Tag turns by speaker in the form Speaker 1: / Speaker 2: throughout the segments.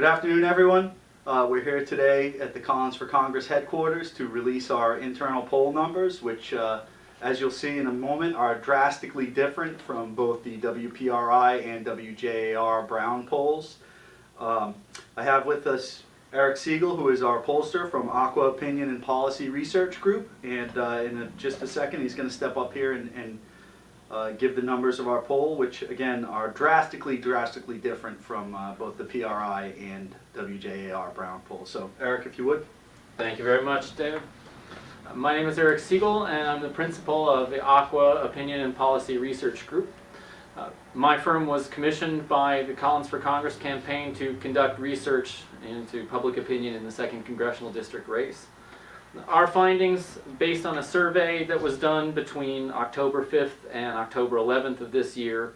Speaker 1: Good afternoon, everyone. We're here today at the Collins for Congress headquarters to release our internal poll numbers, which, as you'll see in a moment, are drastically different from both the WPRI and WJAR Brown polls. I have with us Eric Siegel, who is our pollster from Aqua Opinion and Policy Research Group, and in just a second he's going to step up here and give the numbers of our poll, which again are drastically different from both the PRI and WJAR Brown poll. So Eric, if you would.
Speaker 2: Thank you very much, David. My name is Eric Siegel, and I'm the principal of the Aqua Opinion and Policy Research Group. My firm was commissioned by the Collins for Congress campaign to conduct research into public opinion in the 2nd Congressional District race. Our findings, based on a survey that was done between October 5th and October 11th of this year,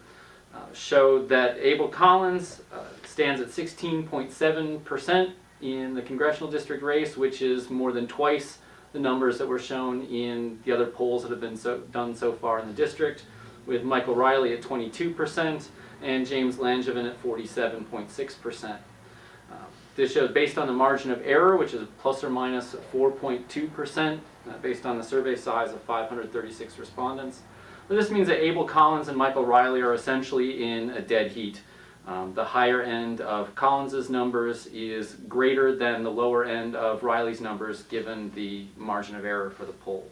Speaker 2: showed that Abel Collins stands at 16.7% in the Congressional District race, which is more than twice the numbers that were shown in the other polls that have been done so far in the district, with Michael Riley at 22% and James Langevin at 47.6%. This shows based on the margin of error, which is plus or minus 4.2%, based on the survey size of 536 respondents. But this means that Abel Collins and Michael Riley are essentially in a dead heat. The higher end of Collins's numbers is greater than the lower end of Riley's numbers, given the margin of error for the poll.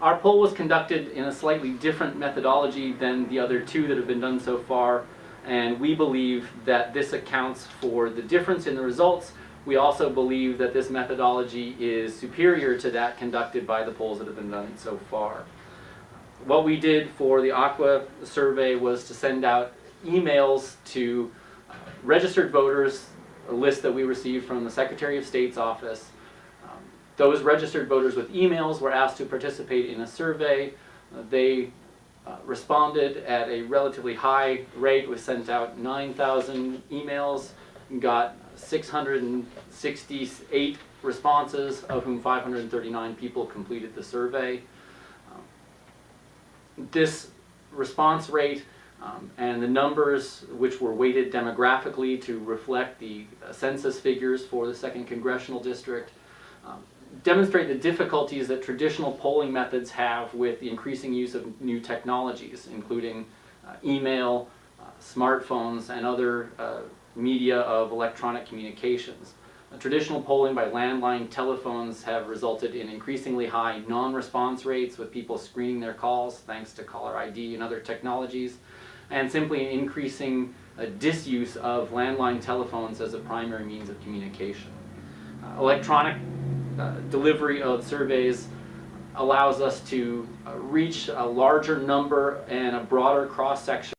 Speaker 2: Our poll was conducted in a slightly different methodology than the other two that have been done so far, and we believe that this accounts for the difference in the results. We also believe that this methodology is superior to that conducted by the polls that have been done so far. What we did for the Aqua survey was to send out emails to registered voters, a list that we received from the Secretary of State's office. Those registered voters with emails were asked to participate in a survey. They responded at a relatively high rate. We sent out 9,000 emails and got 668 responses, of whom 539 people completed the survey. This response rate and the numbers, which were weighted demographically to reflect the census figures for the 2nd Congressional District, demonstrate the difficulties that traditional polling methods have with the increasing use of new technologies, including email, smartphones, and other media of electronic communications. Traditional polling by landline telephones have resulted in increasingly high non-response rates, with people screening their calls thanks to caller ID and other technologies, and simply an increasing disuse of landline telephones as a primary means of communication. Electronic delivery of surveys allows us to reach a larger number and a broader cross-section